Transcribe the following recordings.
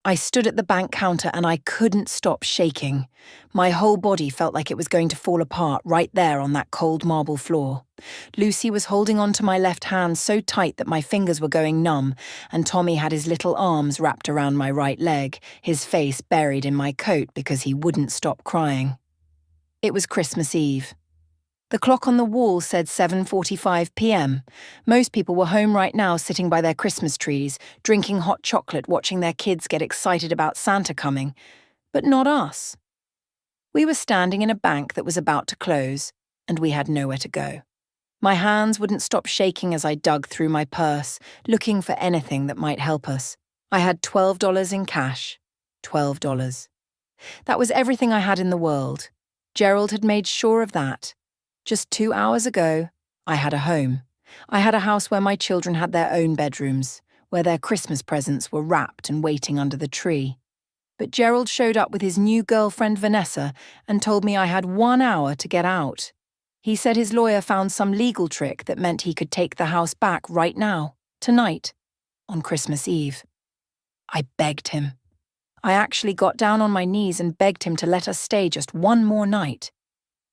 I stood at the bank counter and I couldn't stop shaking. My whole body felt like it was going to fall apart right there on that cold marble floor. Lucy was holding onto my left hand so tight that my fingers were going numb, and Tommy had his little arms wrapped around my right leg, his face buried in my coat because he wouldn't stop crying. It was Christmas Eve. The clock on the wall said 7:45 p.m. Most people were home right now sitting by their Christmas trees, drinking hot chocolate, watching their kids get excited about Santa coming. But not us. We were standing in a bank that was about to close, and we had nowhere to go. My hands wouldn't stop shaking as I dug through my purse, looking for anything that might help us. I had $12 in cash. $12. That was everything I had in the world. Gerald had made sure of that. Just 2 hours ago, I had a home. I had a house where my children had their own bedrooms, where their Christmas presents were wrapped and waiting under the tree. But Gerald showed up with his new girlfriend Vanessa and told me I had 1 hour to get out. He said his lawyer found some legal trick that meant he could take the house back right now, tonight, on Christmas Eve. I begged him. I actually got down on my knees and begged him to let us stay just one more night.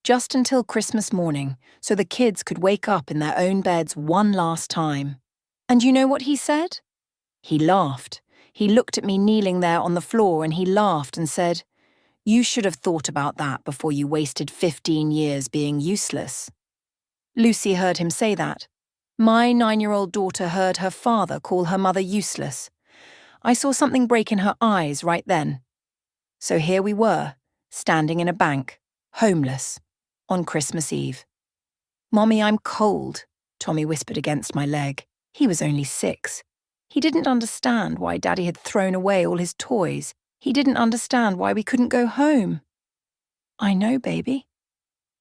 Just until Christmas morning, so the kids could wake up in their own beds one last time. And you know what he said? He laughed. He looked at me kneeling there on the floor and he laughed and said, "You should have thought about that before you wasted 15 years being useless." Lucy heard him say that. My 9-year-old daughter heard her father call her mother useless. I saw something break in her eyes right then. So here we were, standing in a bank, homeless, on Christmas Eve. "Mommy, I'm cold," Tommy whispered against my leg. He was only 6. He didn't understand why Daddy had thrown away all his toys. He didn't understand why we couldn't go home. "I know, baby.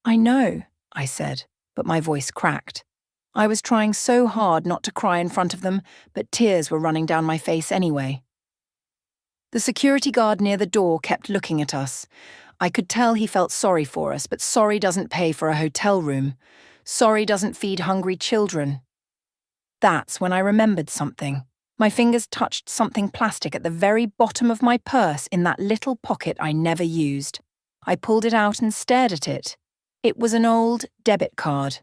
I know," I said, but my voice cracked. I was trying so hard not to cry in front of them, but tears were running down my face anyway. The security guard near the door kept looking at us. I could tell he felt sorry for us, but sorry doesn't pay for a hotel room. Sorry doesn't feed hungry children. That's when I remembered something. My fingers touched something plastic at the very bottom of my purse in that little pocket I never used. I pulled it out and stared at it. It was an old debit card.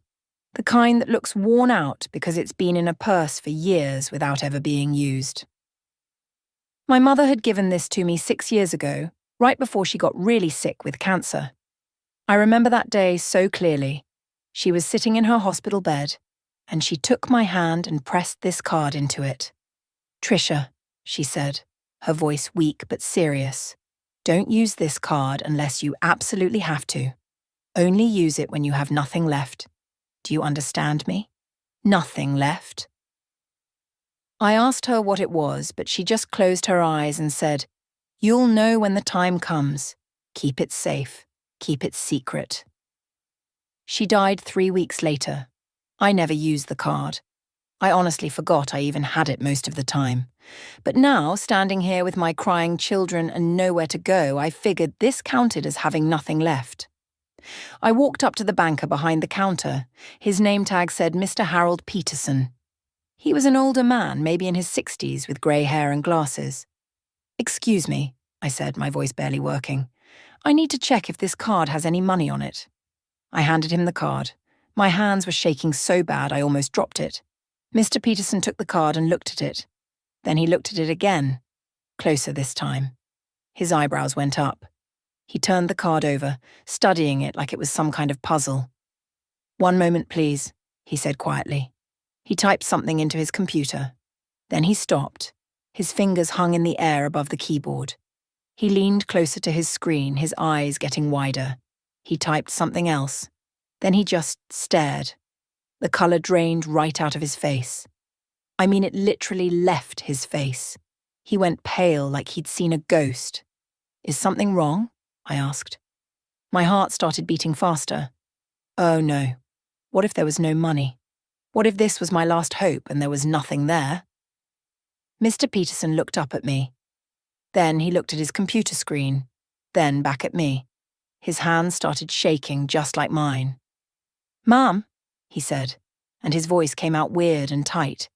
The kind that looks worn out because it's been in a purse for years without ever being used. My mother had given this to me 6 years ago, right before she got really sick with cancer. I remember that day so clearly. She was sitting in her hospital bed, and she took my hand and pressed this card into it. "Trisha," she said, her voice weak but serious, "don't use this card unless you absolutely have to. Only use it when you have nothing left. Do you understand me? Nothing left." I asked her what it was, but she just closed her eyes and said, "You'll know when the time comes. Keep it safe. Keep it secret." She died 3 weeks later. I never used the card. I honestly forgot I even had it most of the time. But now, standing here with my crying children and nowhere to go, I figured this counted as having nothing left. I walked up to the banker behind the counter. His name tag said Mr. Harold Peterson. He was an older man, maybe in his 60s, with grey hair and glasses. "Excuse me," I said, my voice barely working. "I need to check if this card has any money on it." I handed him the card. My hands were shaking so bad I almost dropped it. Mr. Peterson took the card and looked at it. Then he looked at it again, closer this time. His eyebrows went up. He turned the card over, studying it like it was some kind of puzzle. "One moment, please," he said quietly. He typed something into his computer. Then he stopped. His fingers hung in the air above the keyboard. He leaned closer to his screen, his eyes getting wider. He typed something else. Then he just stared. The colour drained right out of his face. I mean, it literally left his face. He went pale like he'd seen a ghost. "Is something wrong?" I asked. My heart started beating faster. Oh no. What if there was no money? What if this was my last hope and there was nothing there? Mr. Peterson looked up at me. Then he looked at his computer screen. Then back at me. His hands started shaking just like mine. "Mom," he said, and his voice came out weird and tight.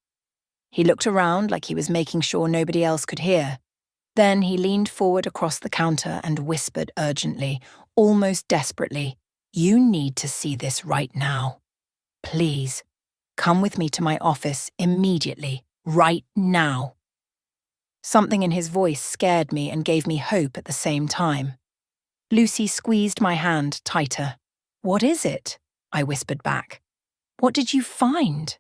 He looked around like he was making sure nobody else could hear. Then he leaned forward across the counter and whispered urgently, almost desperately, "You need to see this right now. Please, come with me to my office immediately, right now." Something in his voice scared me and gave me hope at the same time. Lucy squeezed my hand tighter. "What is it?" I whispered back. "What did you find?"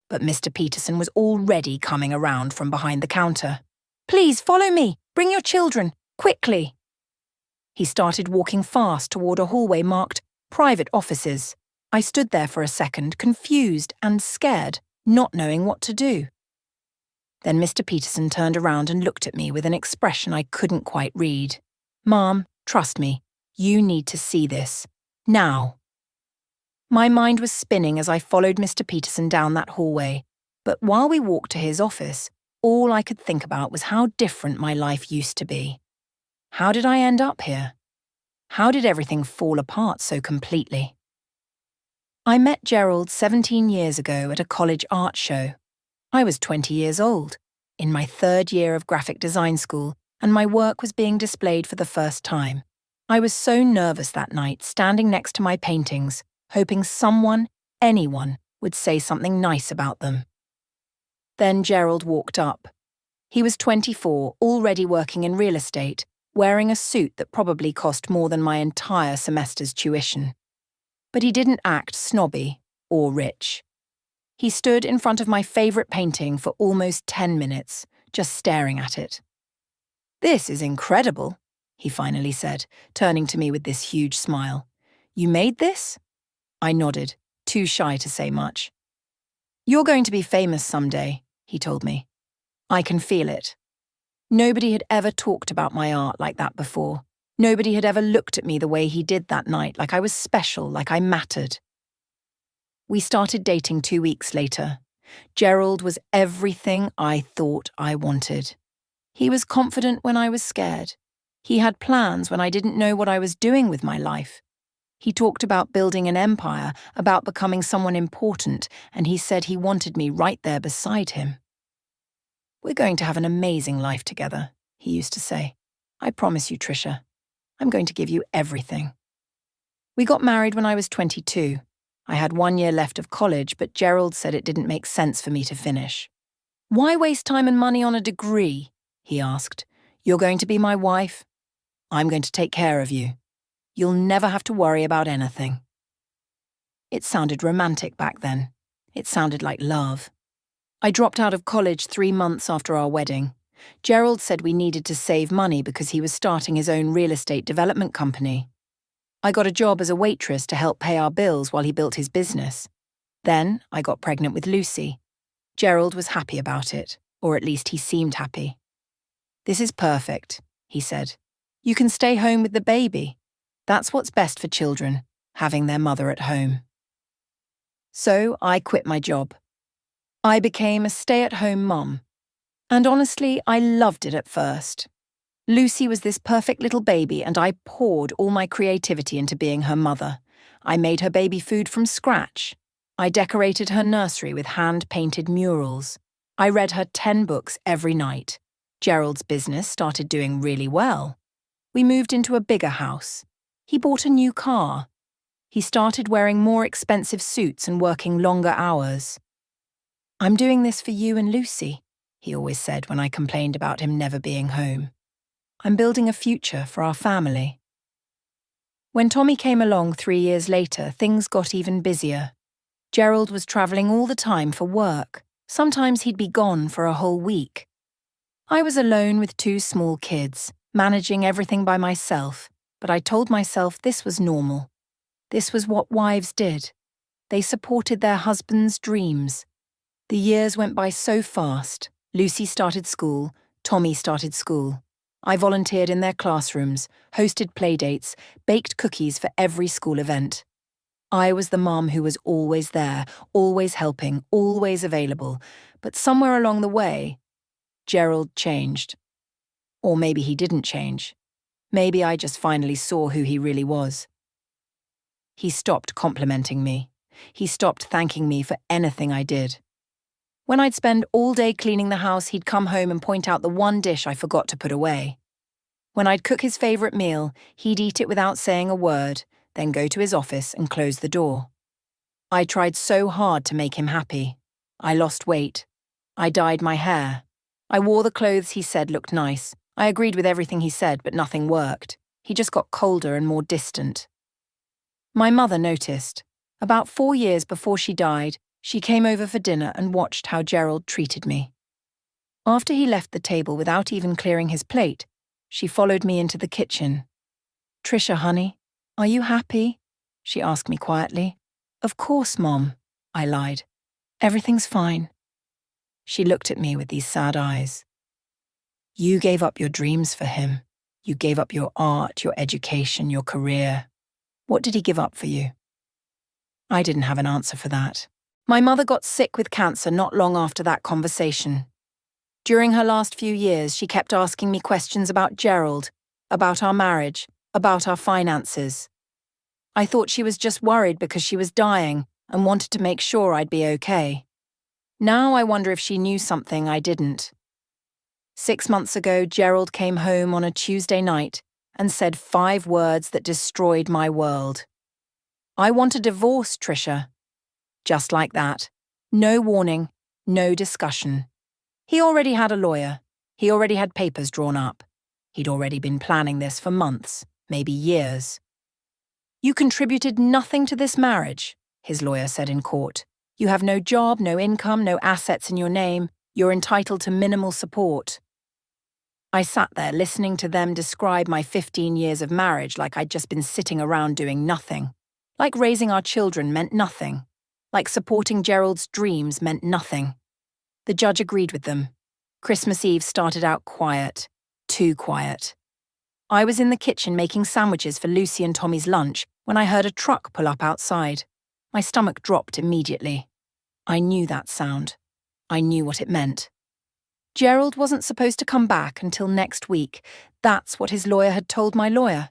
But Mr. Peterson was already coming around from behind the counter. "Please follow me. Bring your children. Quickly." He started walking fast toward a hallway marked private offices. I stood there for a second, confused and scared, not knowing what to do. Then Mr. Peterson turned around and looked at me with an expression I couldn't quite read. "Mom, trust me. You need to see this. Now." My mind was spinning as I followed Mr. Peterson down that hallway, but while we walked to his office, all I could think about was how different my life used to be. How did I end up here? How did everything fall apart so completely? I met Gerald 17 years ago at a college art show. I was 20 years old, in my third year of graphic design school, and my work was being displayed for the first time. I was so nervous that night, standing next to my paintings, hoping someone, anyone, would say something nice about them. Then Gerald walked up. He was 24, already working in real estate, wearing a suit that probably cost more than my entire semester's tuition. But he didn't act snobby or rich. He stood in front of my favourite painting for almost 10 minutes, just staring at it. "This is incredible," he finally said, turning to me with this huge smile. "You made this?" I nodded, too shy to say much. "You're going to be famous someday," he told me. "I can feel it." Nobody had ever talked about my art like that before. Nobody had ever looked at me the way he did that night, like I was special, like I mattered. We started dating 2 weeks later. Gerald was everything I thought I wanted. He was confident when I was scared. He had plans when I didn't know what I was doing with my life. He talked about building an empire, about becoming someone important, and he said he wanted me right there beside him. "We're going to have an amazing life together," he used to say. "I promise you, Trisha. I'm going to give you everything." We got married when I was 22. I had 1 year left of college, but Gerald said it didn't make sense for me to finish. "Why waste time and money on a degree?" he asked. "You're going to be my wife. I'm going to take care of you. You'll never have to worry about anything." It sounded romantic back then. It sounded like love. I dropped out of college 3 months after our wedding. Gerald said we needed to save money because he was starting his own real estate development company. I got a job as a waitress to help pay our bills while he built his business. Then I got pregnant with Lucy. Gerald was happy about it, or at least he seemed happy. "This is perfect," he said. "You can stay home with the baby. That's what's best for children, having their mother at home." So I quit my job. I became a stay-at-home mum. And honestly, I loved it at first. Lucy was this perfect little baby, and I poured all my creativity into being her mother. I made her baby food from scratch. I decorated her nursery with hand-painted murals. I read her 10 books every night. Gerald's business started doing really well. We moved into a bigger house. He bought a new car. He started wearing more expensive suits and working longer hours. "I'm doing this for you and Lucy," he always said when I complained about him never being home. "I'm building a future for our family." When Tommy came along 3 years later, things got even busier. Gerald was travelling all the time for work. Sometimes he'd be gone for a whole week. I was alone with 2 small kids, managing everything by myself, but I told myself this was normal. This was what wives did. They supported their husbands' dreams. The years went by so fast. Lucy started school, Tommy started school. I volunteered in their classrooms, hosted playdates, baked cookies for every school event. I was the mom who was always there, always helping, always available. But somewhere along the way, Gerald changed. Or maybe he didn't change. Maybe I just finally saw who he really was. He stopped complimenting me. He stopped thanking me for anything I did. When I'd spend all day cleaning the house, he'd come home and point out the one dish I forgot to put away. When I'd cook his favourite meal, he'd eat it without saying a word, then go to his office and close the door. I tried so hard to make him happy. I lost weight. I dyed my hair. I wore the clothes he said looked nice. I agreed with everything he said, but nothing worked. He just got colder and more distant. My mother noticed. About 4 years before she died, she came over for dinner and watched how Gerald treated me. After he left the table without even clearing his plate, she followed me into the kitchen. "Trisha, honey, are you happy?" she asked me quietly. "Of course, Mom," I lied. "Everything's fine." She looked at me with these sad eyes. "You gave up your dreams for him. You gave up your art, your education, your career. What did he give up for you?" I didn't have an answer for that. My mother got sick with cancer not long after that conversation. During her last few years, she kept asking me questions about Gerald, about our marriage, about our finances. I thought she was just worried because she was dying and wanted to make sure I'd be okay. Now I wonder if she knew something I didn't. 6 months ago, Gerald came home on a Tuesday night and said 5 words that destroyed my world. "I want a divorce, Trisha." Just like that. No warning, no discussion. He already had a lawyer. He already had papers drawn up. He'd already been planning this for months, maybe years. "You contributed nothing to this marriage," his lawyer said in court. "You have no job, no income, no assets in your name. You're entitled to minimal support." I sat there listening to them describe my 15 years of marriage like I'd just been sitting around doing nothing. Like raising our children meant nothing. Like supporting Gerald's dreams meant nothing. The judge agreed with them. Christmas Eve started out quiet. Too quiet. I was in the kitchen making sandwiches for Lucy and Tommy's lunch when I heard a truck pull up outside. My stomach dropped immediately. I knew that sound. I knew what it meant. Gerald wasn't supposed to come back until next week. That's what his lawyer had told my lawyer.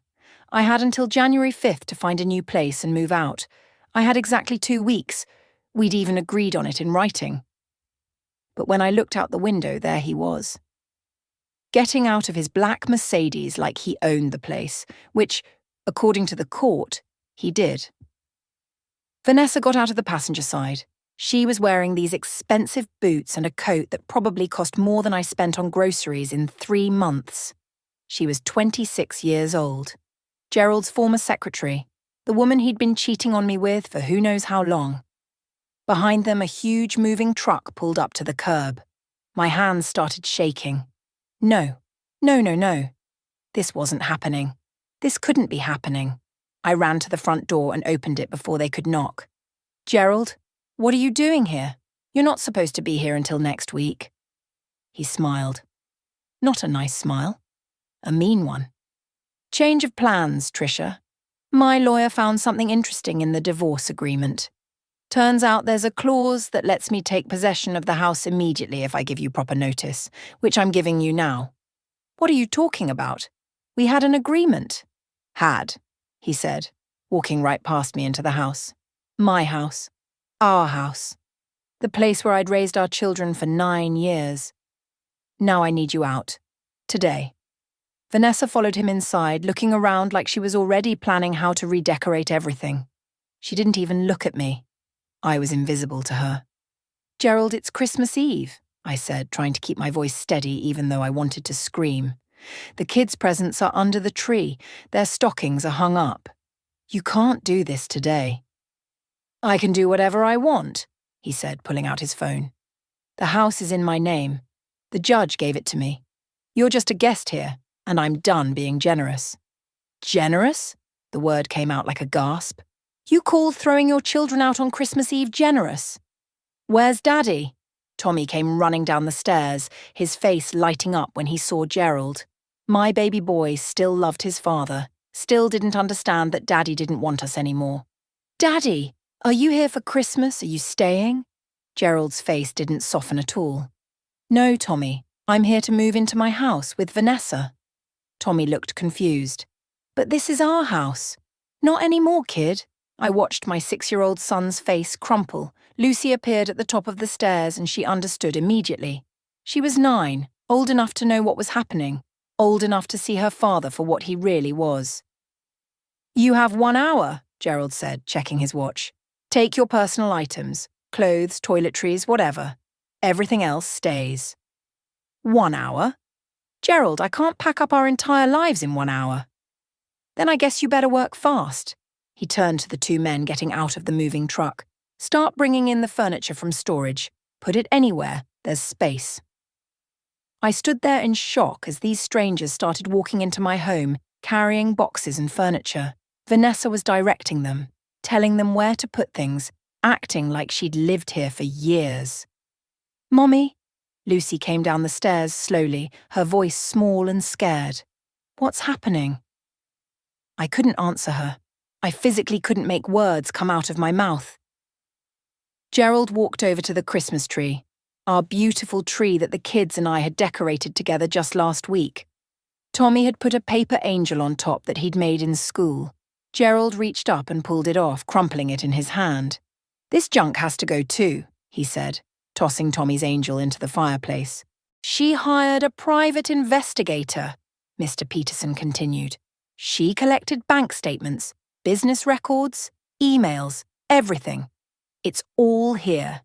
I had until January 5th to find a new place and move out. I had exactly 2 weeks. We'd even agreed on it in writing. But when I looked out the window, there he was. Getting out of his black Mercedes like he owned the place, which, according to the court, he did. Vanessa got out of the passenger side. She was wearing these expensive boots and a coat that probably cost more than I spent on groceries in 3 months. She was 26 years old. Gerald's former secretary, the woman he'd been cheating on me with for who knows how long. Behind them, a huge moving truck pulled up to the curb. My hands started shaking. No. This wasn't happening. This couldn't be happening. I ran to the front door and opened it before they could knock. "Gerald, what are you doing here? You're not supposed to be here until next week." He smiled. Not a nice smile. A mean one. "Change of plans, Trisha. My lawyer found something interesting in the divorce agreement. Turns out there's a clause that lets me take possession of the house immediately if I give you proper notice, which I'm giving you now." "What are you talking about? We had an agreement." "Had," he said, walking right past me into the house. My house. Our house. The place where I'd raised our children for 9 years. "Now I need you out. Today." Vanessa followed him inside, looking around like she was already planning how to redecorate everything. She didn't even look at me. I was invisible to her. "Gerald, it's Christmas Eve," I said, trying to keep my voice steady even though I wanted to scream. "The kids' presents are under the tree. Their stockings are hung up. You can't do this today." "I can do whatever I want," he said, pulling out his phone. "The house is in my name. The judge gave it to me. You're just a guest here, and I'm done being generous." "Generous?" The word came out like a gasp. "You call throwing your children out on Christmas Eve generous?" "Where's Daddy?" Tommy came running down the stairs, his face lighting up when he saw Gerald. My baby boy still loved his father, still didn't understand that Daddy didn't want us anymore. "Daddy, are you here for Christmas? Are you staying?" Gerald's face didn't soften at all. "No, Tommy, I'm here to move into my house with Vanessa." Tommy looked confused. "But this is our house." "Not anymore, kid." I watched my 6-year-old son's face crumple, Lucy appeared at the top of the stairs and she understood immediately. She was 9, old enough to know what was happening, old enough to see her father for what he really was. "You have 1 hour," Gerald said, checking his watch. "Take your personal items, clothes, toiletries, whatever. Everything else stays." 1 hour? Gerald, I can't pack up our entire lives in 1 hour. Then I guess you better work fast. He turned to the 2 men getting out of the moving truck. Start bringing in the furniture from storage. Put it anywhere, there's space. I stood there in shock as these strangers started walking into my home, carrying boxes and furniture. Vanessa was directing them, telling them where to put things, acting like she'd lived here for years. "Mommy?" Lucy came down the stairs slowly, her voice small and scared. "What's happening?" I couldn't answer her. I physically couldn't make words come out of my mouth. Gerald walked over to the Christmas tree, our beautiful tree that the kids and I had decorated together just last week. Tommy had put a paper angel on top that he'd made in school. Gerald reached up and pulled it off, crumpling it in his hand. "This junk has to go too," he said, tossing Tommy's angel into the fireplace. "She hired a private investigator," Mr. Peterson continued. "She collected bank statements, business records, emails, everything. It's all here.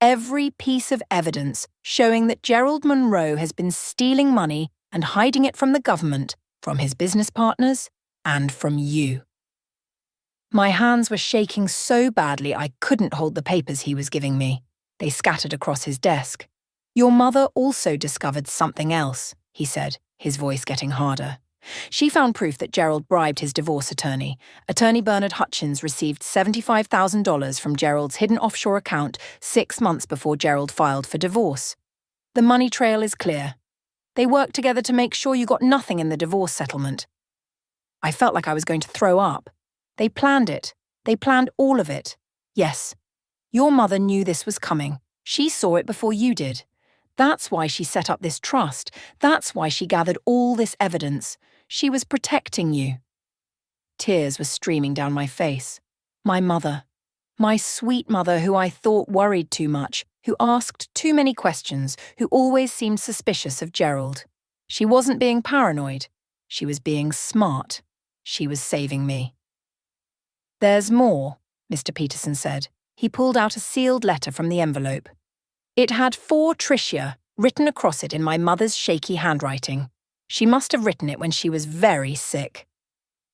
Every piece of evidence showing that Gerald Monroe has been stealing money and hiding it from the government, from his business partners, and from you." My hands were shaking so badly I couldn't hold the papers he was giving me. They scattered across his desk. "Your mother also discovered something else," he said, his voice getting harder. "She found proof that Gerald bribed his divorce attorney. Attorney Bernard Hutchins received $75,000 from Gerald's hidden offshore account 6 months before Gerald filed for divorce. The money trail is clear. They worked together to make sure you got nothing in the divorce settlement." I felt like I was going to throw up. They planned it. They planned all of it. Yes. Your mother knew this was coming. She saw it before you did. That's why she set up this trust. That's why she gathered all this evidence. She was protecting you. Tears were streaming down my face. My mother. My sweet mother who I thought worried too much, who asked too many questions, who always seemed suspicious of Gerald. She wasn't being paranoid. She was being smart. She was saving me. "There's more," Mr. Peterson said. He pulled out a sealed letter from the envelope. It had "For Tricia" written across it in my mother's shaky handwriting. She must have written it when she was very sick.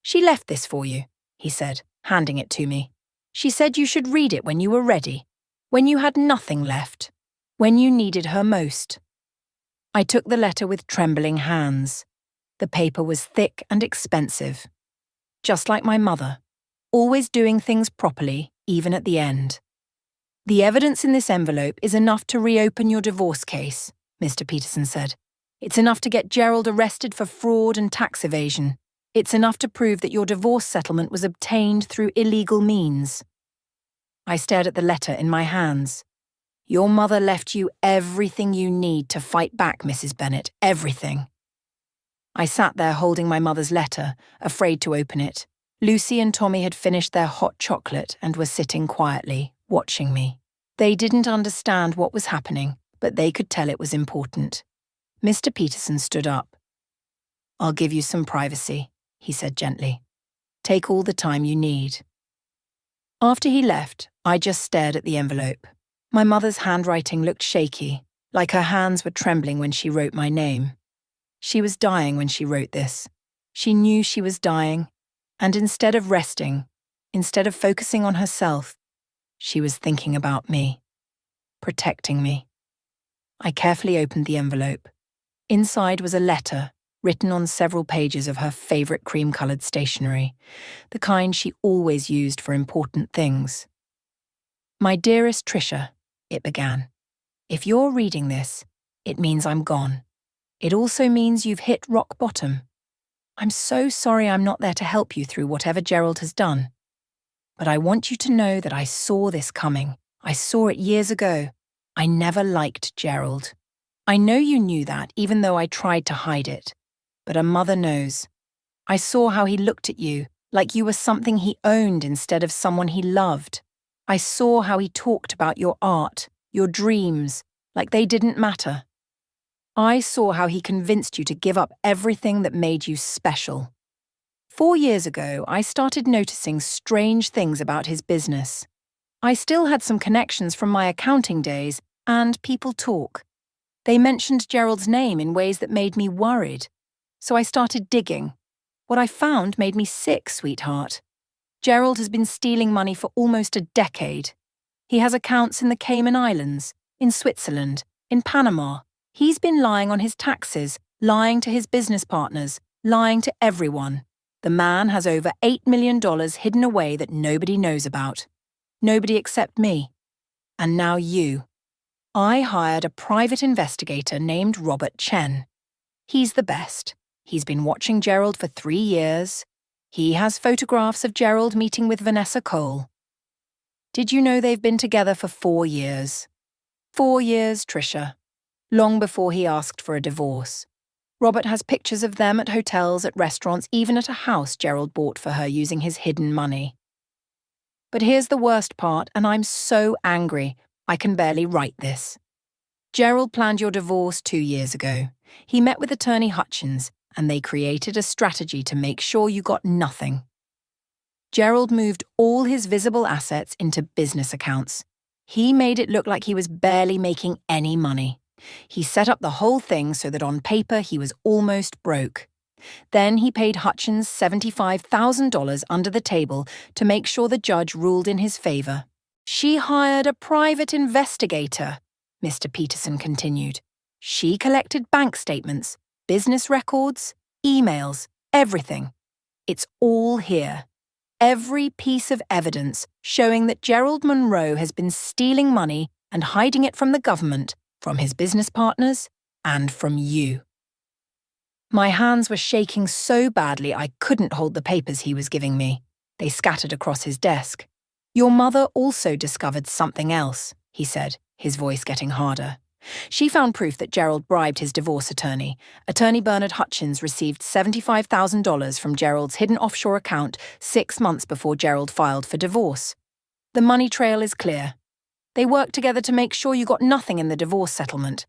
"She left this for you," he said, handing it to me. "She said you should read it when you were ready, when you had nothing left, when you needed her most." I took the letter with trembling hands. The paper was thick and expensive. Just like my mother, always doing things properly, even at the end. "The evidence in this envelope is enough to reopen your divorce case," Mr. Peterson said. "It's enough to get Gerald arrested for fraud and tax evasion. It's enough to prove that your divorce settlement was obtained through illegal means." I stared at the letter in my hands. "Your mother left you everything you need to fight back, Mrs. Bennet, everything." I sat there holding my mother's letter, afraid to open it. Lucy and Tommy had finished their hot chocolate and were sitting quietly, watching me. They didn't understand what was happening, but they could tell it was important. Mr. Peterson stood up. "I'll give you some privacy," he said gently. "Take all the time you need." After he left, I just stared at the envelope. My mother's handwriting looked shaky, like her hands were trembling when she wrote my name. She was dying when she wrote this. She knew she was dying. And instead of resting, instead of focusing on herself, she was thinking about me, protecting me. I carefully opened the envelope. Inside was a letter written on several pages of her favourite cream-coloured stationery, the kind she always used for important things. "My dearest Tricia," it began. "If you're reading this, it means I'm gone. It also means you've hit rock bottom. I'm so sorry I'm not there to help you through whatever Gerald has done. But I want you to know that I saw this coming. I saw it years ago. I never liked Gerald. I know you knew that, even though I tried to hide it. But a mother knows. I saw how he looked at you, like you were something he owned instead of someone he loved. I saw how he talked about your art, your dreams, like they didn't matter. I saw how he convinced you to give up everything that made you special. 4 years ago, I started noticing strange things about his business. I still had some connections from my accounting days, and people talk. They mentioned Gerald's name in ways that made me worried. So I started digging. What I found made me sick, sweetheart. Gerald has been stealing money for almost a decade. He has accounts in the Cayman Islands, in Switzerland, in Panama. He's been lying on his taxes, lying to his business partners, lying to everyone. The man has over $8 million hidden away that nobody knows about. Nobody except me. And now you. I hired a private investigator named Robert Chen. He's the best. He's been watching Gerald for 3 years. He has photographs of Gerald meeting with Vanessa Cole. Did you know they've been together for 4 years? 4 years, Tricia. Long before he asked for a divorce. Robert has pictures of them at hotels, at restaurants, even at a house Gerald bought for her using his hidden money. But here's the worst part, and I'm so angry, I can barely write this. Gerald planned your divorce 2 years ago. He met with attorney Hutchins, and they created a strategy to make sure you got nothing. Gerald moved all his visible assets into business accounts. He made it look like he was barely making any money. He set up the whole thing so that on paper he was almost broke. Then he paid Hutchins $75,000 under the table to make sure the judge ruled in his favor. She hired a private investigator, Mr. Peterson continued. She collected bank statements, business records, emails, everything. It's all here. Every piece of evidence showing that Gerald Monroe has been stealing money and hiding it from the government, from his business partners, and from you. My hands were shaking so badly I couldn't hold the papers he was giving me. They scattered across his desk. Your mother also discovered something else, he said, his voice getting harder. She found proof that Gerald bribed his divorce attorney. Attorney Bernard Hutchins received $75,000 from Gerald's hidden offshore account 6 months before Gerald filed for divorce. The money trail is clear. They worked together to make sure you got nothing in the divorce settlement.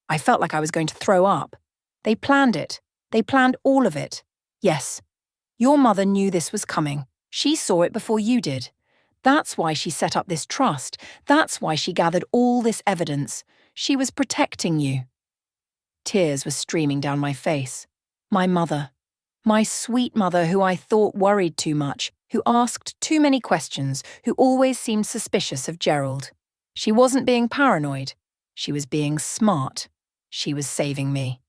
I felt like I was going to throw up. They planned it. They planned all of it. Yes. Your mother knew this was coming. She saw it before you did. That's why she set up this trust. That's why she gathered all this evidence. She was protecting you. Tears were streaming down my face. My mother. My sweet mother who I thought worried too much, who asked too many questions, who always seemed suspicious of Gerald. She wasn't being paranoid. She was being smart. She was saving me.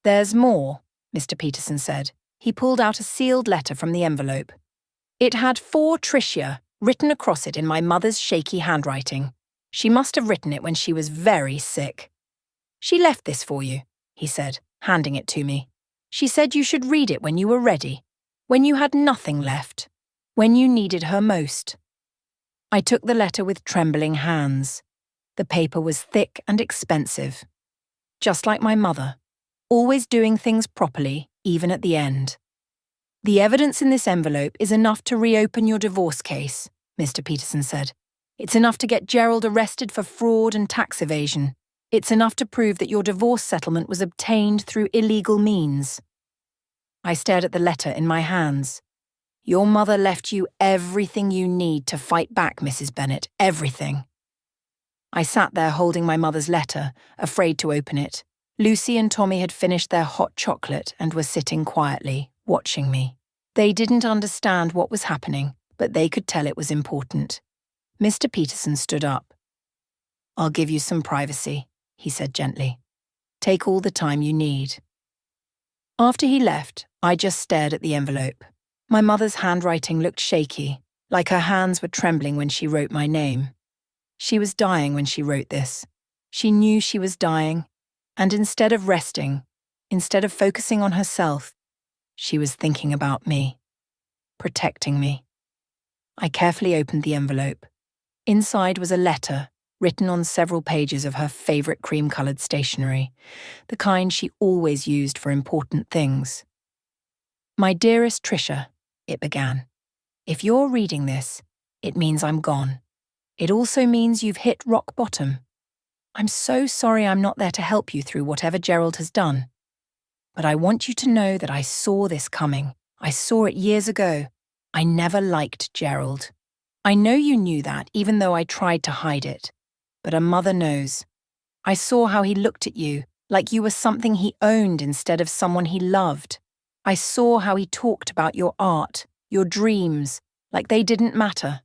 There's more, Mr. Peterson said. He pulled out a sealed letter from the envelope. It had "For Tricia" written across it in my mother's shaky handwriting. She must have written it when she was very sick. She left this for you, he said, handing it to me. She said you should read it when you were ready, when you had nothing left, when you needed her most. I took the letter with trembling hands. The paper was thick and expensive. Just like my mother, always doing things properly, even at the end. The evidence in this envelope is enough to reopen your divorce case, Mr. Peterson said. It's enough to get Gerald arrested for fraud and tax evasion. It's enough to prove that your divorce settlement was obtained through illegal means. I stared at the letter in my hands. Your mother left you everything you need to fight back, Mrs. Bennet, everything. I sat there holding my mother's letter, afraid to open it. Lucy and Tommy had finished their hot chocolate and were sitting quietly, watching me. They didn't understand what was happening, but they could tell it was important. Mr. Peterson stood up. I'll give you some privacy, he said gently. Take all the time you need. After he left, I just stared at the envelope. My mother's handwriting looked shaky, like her hands were trembling when she wrote my name. She was dying when she wrote this. She knew she was dying, and instead of resting, instead of focusing on herself, she was thinking about me, protecting me. I carefully opened the envelope. Inside was a letter written on several pages of her favorite cream-colored stationery, the kind she always used for important things. My dearest Tricia, it began. If you're reading this, It means I'm gone. It also means you've hit rock bottom. I'm so sorry I'm not there to help you through whatever Gerald has done. But I want you to know that I saw this coming. I saw it years ago. I never liked Gerald. I know you knew that, even though I tried to hide it. But a mother knows. I saw how he looked at you, like you were something he owned instead of someone he loved. I saw how he talked about your art, your dreams, like they didn't matter.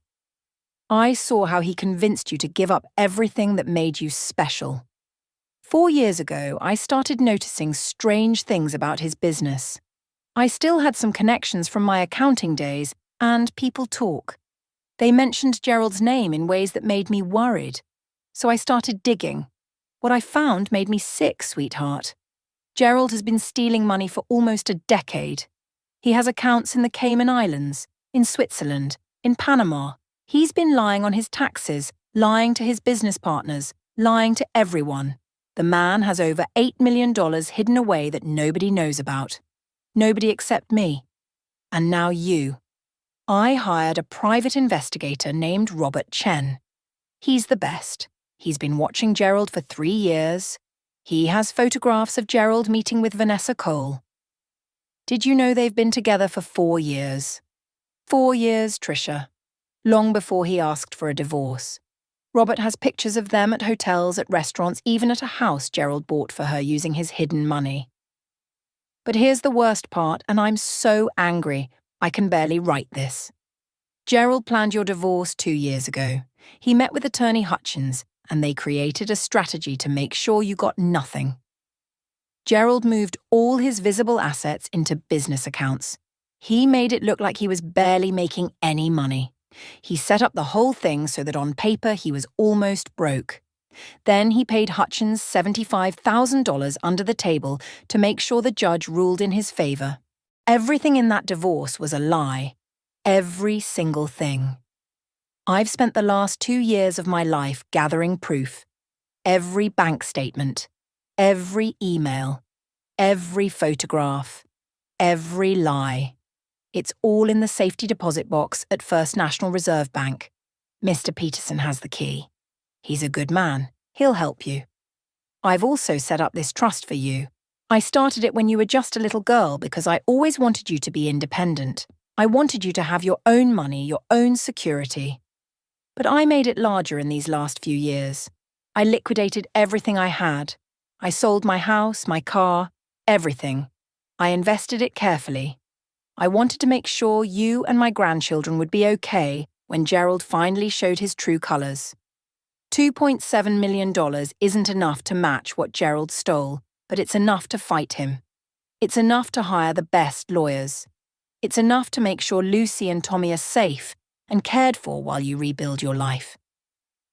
I saw how he convinced you to give up everything that made you special. 4 years ago, I started noticing strange things about his business. I still had some connections from my accounting days, and people talk. They mentioned Gerald's name in ways that made me worried. So I started digging. What I found made me sick, sweetheart. Gerald has been stealing money for almost a decade. He has accounts in the Cayman Islands, in Switzerland, in Panama. He's been lying on his taxes, lying to his business partners, lying to everyone. The man has over $8 million hidden away that nobody knows about. Nobody except me. And now you. I hired a private investigator named Robert Chen. He's the best. He's been watching Gerald for 3 years. He has photographs of Gerald meeting with Vanessa Cole. Did you know they've been together for 4 years? 4 years, Trisha. Long before he asked for a divorce. Robert has pictures of them at hotels, at restaurants, even at a house Gerald bought for her using his hidden money. But here's the worst part, and I'm so angry, I can barely write this. Gerald planned your divorce 2 years ago. He met with attorney Hutchins, and they created a strategy to make sure you got nothing. Gerald moved all his visible assets into business accounts. He made it look like he was barely making any money. He set up the whole thing so that on paper he was almost broke. Then he paid Hutchins $75,000 under the table to make sure the judge ruled in his favor. Everything in that divorce was a lie. Every single thing. I've spent the last 2 years of my life gathering proof. Every bank statement, every email, every photograph, every lie. It's all in the safety deposit box at First National Reserve Bank. Mr. Peterson has the key. He's a good man. He'll help you. I've also set up this trust for you. I started it when you were just a little girl because I always wanted you to be independent. I wanted you to have your own money, your own security. But I made it larger in these last few years. I liquidated everything I had. I sold my house, my car, everything. I invested it carefully. I wanted to make sure you and my grandchildren would be okay when Gerald finally showed his true colours. $2.7 million isn't enough to match what Gerald stole, but it's enough to fight him. It's enough to hire the best lawyers. It's enough to make sure Lucy and Tommy are safe and cared for while you rebuild your life.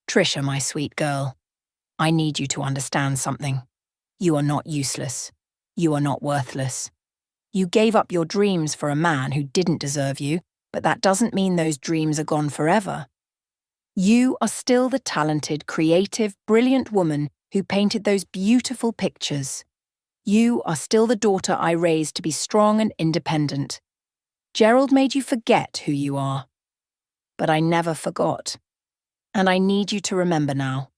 Trisha, my sweet girl, I need you to understand something. You are not useless. You are not worthless. You gave up your dreams for a man who didn't deserve you, but that doesn't mean those dreams are gone forever. You are still the talented, creative, brilliant woman who painted those beautiful pictures. You are still the daughter I raised to be strong and independent. Gerald made you forget who you are. But I never forgot. And I need you to remember now.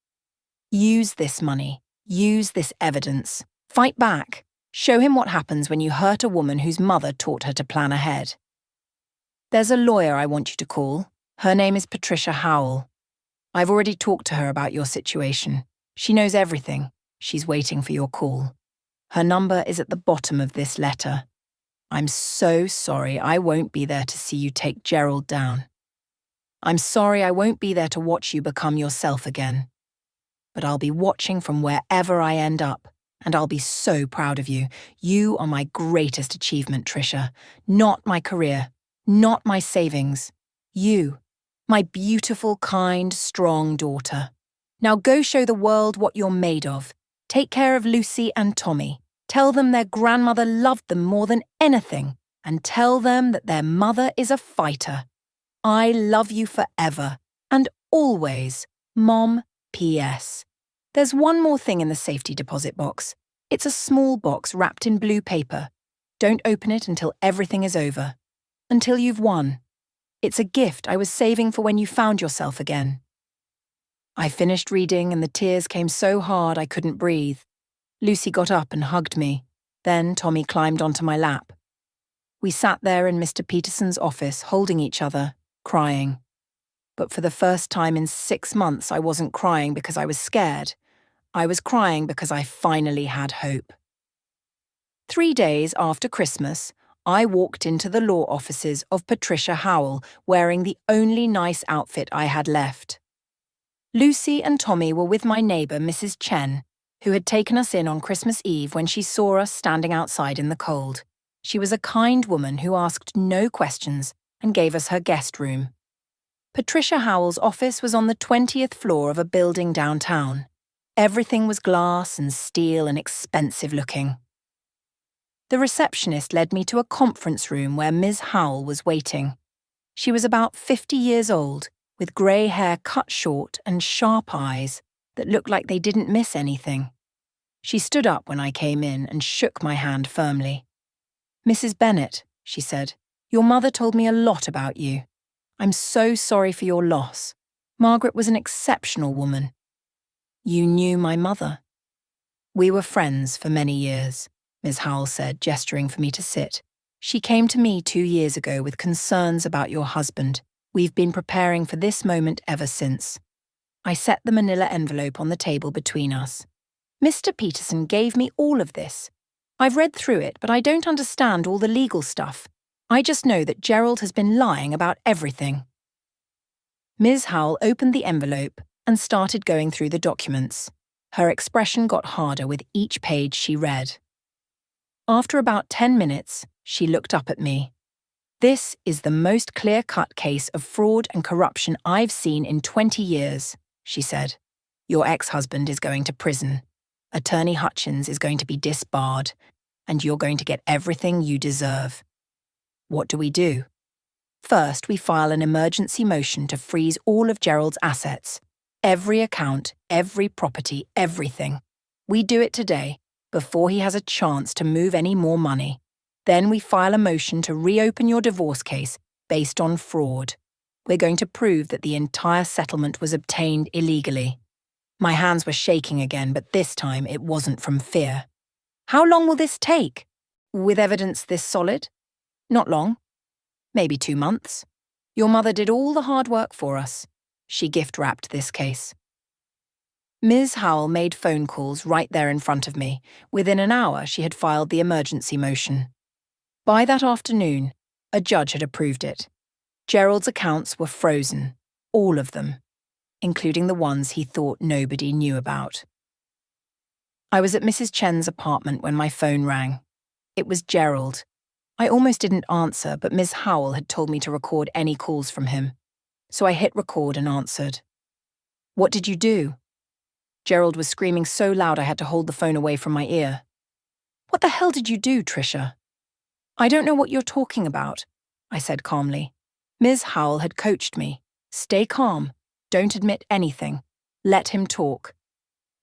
Use this money. Use this evidence. Fight back. Show him what happens when you hurt a woman whose mother taught her to plan ahead. There's a lawyer I want you to call. Her name is Patricia Howell. I've already talked to her about your situation. She knows everything. She's waiting for your call. Her number is at the bottom of this letter. I'm so sorry I won't be there to see you take Gerald down. I'm sorry I won't be there to watch you become yourself again. But I'll be watching from wherever I end up, and I'll be so proud of you. You are my greatest achievement, Trisha. Not my career, not my savings. You, my beautiful, kind, strong daughter. Now go show the world what you're made of. Take care of Lucy and Tommy. Tell them their grandmother loved them more than anything, and tell them that their mother is a fighter. I love you forever, and always, Mom, P.S. There's one more thing in the safety deposit box. It's a small box wrapped in blue paper. Don't open it until everything is over. Until you've won. It's a gift I was saving for when you found yourself again." I finished reading and the tears came so hard I couldn't breathe. Lucy got up and hugged me. Then Tommy climbed onto my lap. We sat there in Mr. Peterson's office, holding each other, crying. But for the first time in 6 months, I wasn't crying because I was scared. I was crying because I finally had hope. 3 days after Christmas, I walked into the law offices of Patricia Howell wearing the only nice outfit I had left. Lucy and Tommy were with my neighbour, Mrs. Chen, who had taken us in on Christmas Eve when she saw us standing outside in the cold. She was a kind woman who asked no questions and gave us her guest room. Patricia Howell's office was on the 20th floor of a building downtown. Everything was glass and steel and expensive looking. The receptionist led me to a conference room where Ms. Howell was waiting. She was about 50 years old, with grey hair cut short and sharp eyes that looked like they didn't miss anything. She stood up when I came in and shook my hand firmly. "Mrs. Bennet," she said, "your mother told me a lot about you. I'm so sorry for your loss. Margaret was an exceptional woman." "You knew my mother?" "We were friends for many years," Ms. Howell said, gesturing for me to sit. "She came to me 2 years ago with concerns about your husband. We've been preparing for this moment ever since." I set the manila envelope on the table between us. "Mr. Peterson gave me all of this. I've read through it, but I don't understand all the legal stuff. I just know that Gerald has been lying about everything." Ms. Howell opened the envelope and started going through the documents. Her expression got harder with each page she read. After about 10 minutes, she looked up at me. "This is the most clear-cut case of fraud and corruption I've seen in 20 years, she said. "Your ex-husband is going to prison. Attorney Hutchins is going to be disbarred, and you're going to get everything you deserve. What do we do? First, we file an emergency motion to freeze all of Gerald's assets. Every account, every property, everything. We do it today, before he has a chance to move any more money. Then we file a motion to reopen your divorce case based on fraud. We're going to prove that the entire settlement was obtained illegally." My hands were shaking again, but this time it wasn't from fear. "How long will this take? With evidence this solid?" "Not long. Maybe 2 months. Your mother did all the hard work for us. She gift-wrapped this case." Ms. Howell made phone calls right there in front of me. Within an hour, she had filed the emergency motion. By that afternoon, a judge had approved it. Gerald's accounts were frozen, all of them, including the ones he thought nobody knew about. I was at Mrs. Chen's apartment when my phone rang. It was Gerald. I almost didn't answer, but Ms. Howell had told me to record any calls from him. So I hit record and answered. "What did you do?" Gerald was screaming so loud I had to hold the phone away from my ear. "What the hell did you do, Tricia?" "I don't know what you're talking about," I said calmly. Ms. Howell had coached me. "Stay calm. Don't admit anything. Let him talk."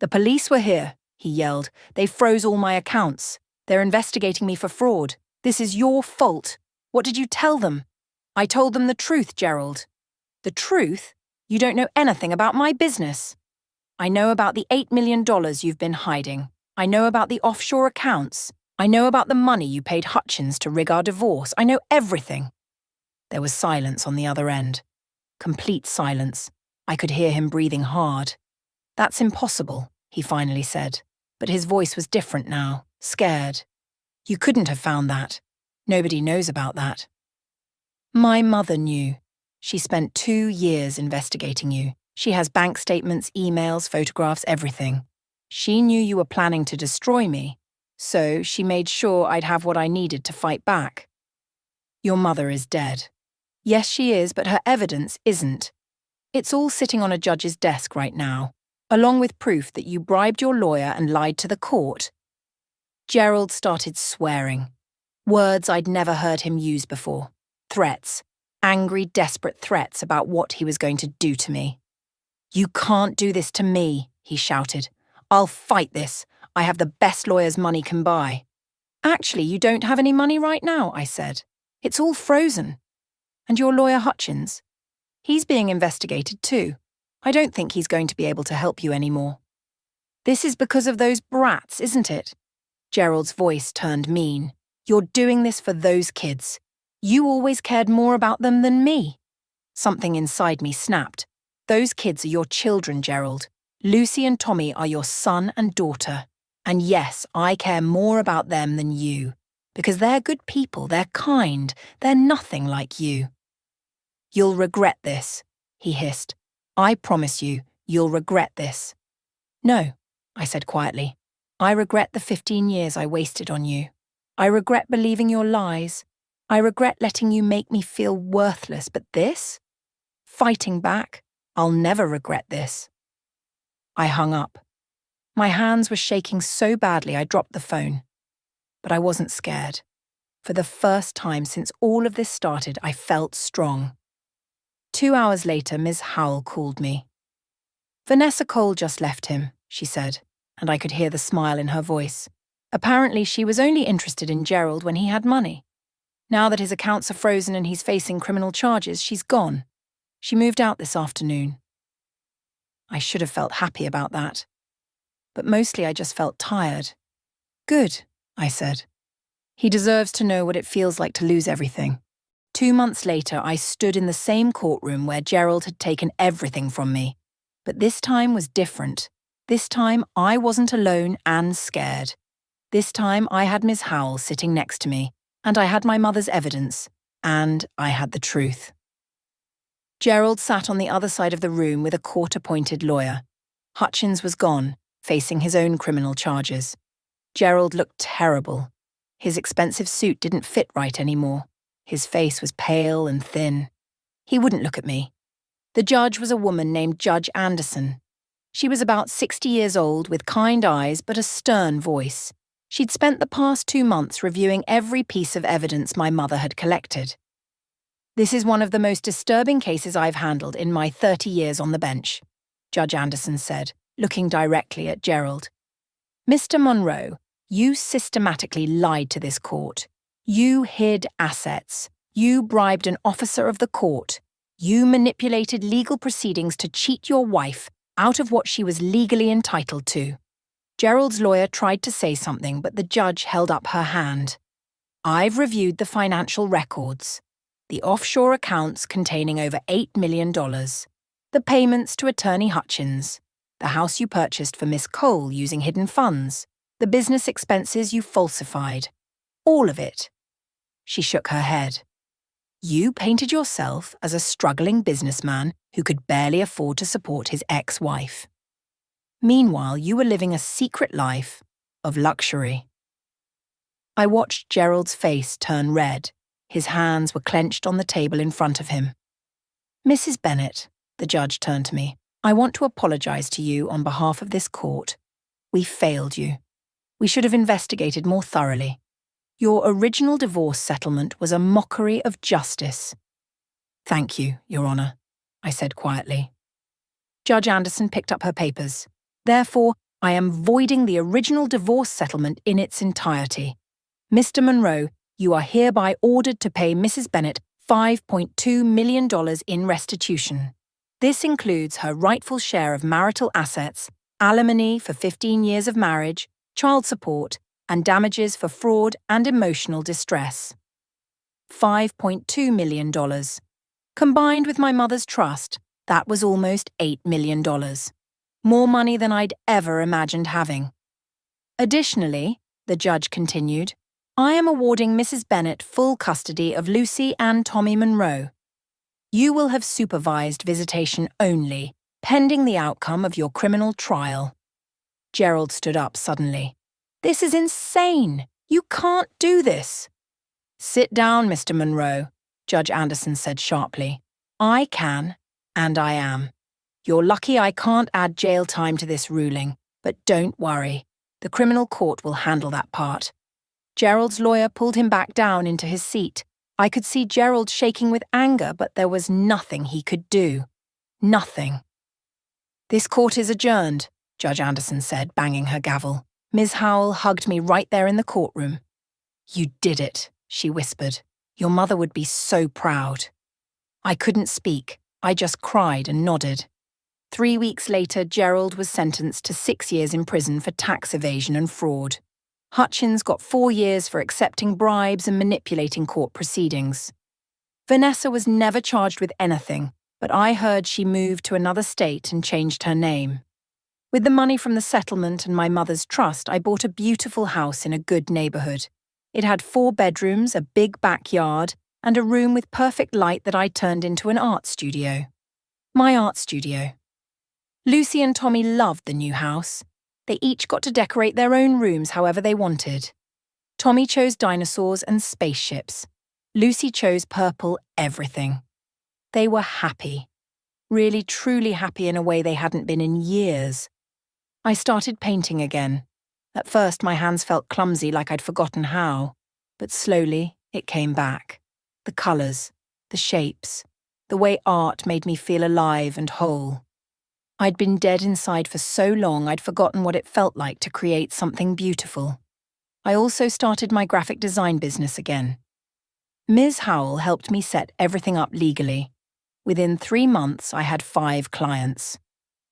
"The police were here," he yelled. "They froze all my accounts. They're investigating me for fraud. This is your fault. What did you tell them?" "I told them the truth, Gerald." "The truth? You don't know anything about my business." "I know about the $8 million you've been hiding. I know about the offshore accounts. I know about the money you paid Hutchins to rig our divorce. I know everything." There was silence on the other end. Complete silence. I could hear him breathing hard. "That's impossible," he finally said. But his voice was different now, scared. "You couldn't have found that. Nobody knows about that." "My mother knew. She spent 2 years investigating you. She has bank statements, emails, photographs, everything. She knew you were planning to destroy me, so she made sure I'd have what I needed to fight back." "Your mother is dead." "Yes, she is, but her evidence isn't. It's all sitting on a judge's desk right now, along with proof that you bribed your lawyer and lied to the court." Gerald started swearing. Words I'd never heard him use before. Threats. Angry, desperate threats about what he was going to do to me. "You can't do this to me," he shouted. "I'll fight this. I have the best lawyers money can buy." "Actually, you don't have any money right now," I said. "It's all frozen." And your lawyer Hutchins? He's being investigated too. I don't think he's going to be able to help you anymore. This is because of those brats, isn't it? Gerald's voice turned mean. You're doing this for those kids. You always cared more about them than me. Something inside me snapped. Those kids are your children, Gerald. Lucy and Tommy are your son and daughter. And yes, I care more about them than you. Because they're good people, they're kind, they're nothing like you. You'll regret this, he hissed. I promise you, you'll regret this. No, I said quietly. I regret the 15 years I wasted on you. I regret believing your lies. I regret letting you make me feel worthless, but this? Fighting back? I'll never regret this. I hung up. My hands were shaking so badly I dropped the phone. But I wasn't scared. For the first time since all of this started, I felt strong. 2 hours later, Ms. Howell called me. Vanessa Cole just left him, she said, and I could hear the smile in her voice. Apparently, she was only interested in Gerald when he had money. Now that his accounts are frozen and he's facing criminal charges, she's gone. She moved out this afternoon. I should have felt happy about that. But mostly I just felt tired. Good, I said. He deserves to know what it feels like to lose everything. 2 months later, I stood in the same courtroom where Gerald had taken everything from me. But this time was different. This time, I wasn't alone and scared. This time, I had Ms. Howell sitting next to me, and I had my mother's evidence, and I had the truth. Gerald sat on the other side of the room with a court-appointed lawyer. Hutchins was gone, facing his own criminal charges. Gerald looked terrible. His expensive suit didn't fit right anymore. His face was pale and thin. He wouldn't look at me. The judge was a woman named Judge Anderson. She was about 60 years old with kind eyes but a stern voice. She'd spent the past 2 months reviewing every piece of evidence my mother had collected. This is one of the most disturbing cases I've handled in my 30 years on the bench, Judge Anderson said, looking directly at Gerald. Mr. Monroe, you systematically lied to this court. You hid assets. You bribed an officer of the court. You manipulated legal proceedings to cheat your wife out of what she was legally entitled to. Gerald's lawyer tried to say something, but the judge held up her hand. I've reviewed the financial records. The offshore accounts containing over $8 million. The payments to Attorney Hutchins. The house you purchased for Miss Cole using hidden funds. The business expenses you falsified. All of it. She shook her head. You painted yourself as a struggling businessman who could barely afford to support his ex-wife. Meanwhile, you were living a secret life of luxury. I watched Gerald's face turn red. His hands were clenched on the table in front of him. Mrs. Bennet, the judge turned to me, I want to apologize to you on behalf of this court. We failed you. We should have investigated more thoroughly. Your original divorce settlement was a mockery of justice. Thank you, Your Honor, I said quietly. Judge Anderson picked up her papers. Therefore, I am voiding the original divorce settlement in its entirety. Mr. Monroe, you are hereby ordered to pay Mrs. Bennet $5.2 million in restitution. This includes her rightful share of marital assets, alimony for 15 years of marriage, child support, and damages for fraud and emotional distress. $5.2 million. Combined with my mother's trust, that was almost $8 million. More money than I'd ever imagined having. Additionally, the judge continued, I am awarding Mrs. Bennet full custody of Lucy and Tommy Monroe. You will have supervised visitation only, pending the outcome of your criminal trial. Gerald stood up suddenly. This is insane! You can't do this! Sit down, Mr. Monroe, Judge Anderson said sharply. I can, and I am. You're lucky I can't add jail time to this ruling, but don't worry. The criminal court will handle that part. Gerald's lawyer pulled him back down into his seat. I could see Gerald shaking with anger, but there was nothing he could do. Nothing. This court is adjourned, Judge Anderson said, banging her gavel. Ms. Howell hugged me right there in the courtroom. You did it, she whispered. Your mother would be so proud. I couldn't speak. I just cried and nodded. 3 weeks later, Gerald was sentenced to 6 years in prison for tax evasion and fraud. Hutchins got 4 years for accepting bribes and manipulating court proceedings. Vanessa was never charged with anything, but I heard she moved to another state and changed her name. With the money from the settlement and my mother's trust, I bought a beautiful house in a good neighborhood. It had 4 bedrooms, a big backyard, and a room with perfect light that I turned into an art studio. My art studio. Lucy and Tommy loved the new house. They each got to decorate their own rooms however they wanted. Tommy chose dinosaurs and spaceships. Lucy chose purple everything. They were happy. Really, truly happy in a way they hadn't been in years. I started painting again. At first, my hands felt clumsy, like I'd forgotten how. But slowly, it came back. The colours, the shapes, the way art made me feel alive and whole. I'd been dead inside for so long I'd forgotten what it felt like to create something beautiful. I also started my graphic design business again. Ms. Howell helped me set everything up legally. Within 3 months, I had 5 clients.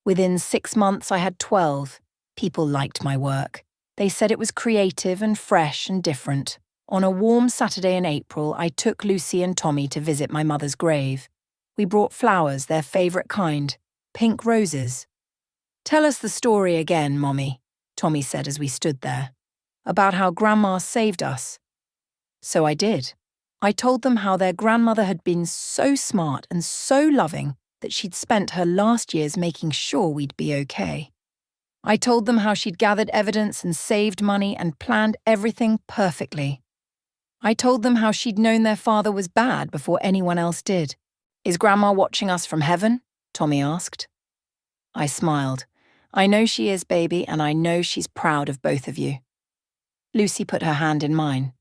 Within 6 months, I had 12. People liked my work. They said it was creative and fresh and different. On a warm Saturday in April, I took Lucy and Tommy to visit my mother's grave. We brought flowers, their favourite kind, pink roses. "Tell us the story again, Mommy," Tommy said as we stood there, "about how Grandma saved us." So I did. I told them how their grandmother had been so smart and so loving that she'd spent her last years making sure we'd be okay. I told them how she'd gathered evidence and saved money and planned everything perfectly. I told them how she'd known their father was bad before anyone else did. "Is Grandma watching us from heaven?" Tommy asked. I smiled. "I know she is, baby, and I know she's proud of both of you." Lucy put her hand in mine.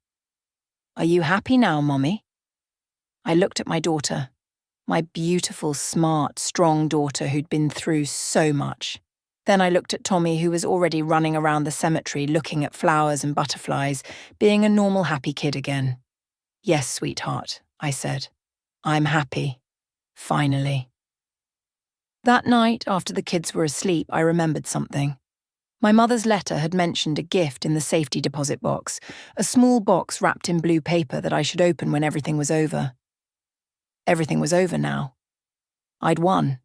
"Are you happy now, Mommy?" I looked at my daughter, my beautiful, smart, strong daughter who'd been through so much. Then I looked at Tommy, who was already running around the cemetery looking at flowers and butterflies, being a normal, happy kid again. "Yes, sweetheart," I said. "I'm happy. Finally." That night, after the kids were asleep, I remembered something. My mother's letter had mentioned a gift in the safety deposit box, a small box wrapped in blue paper that I should open when everything was over. Everything was over now. I'd won.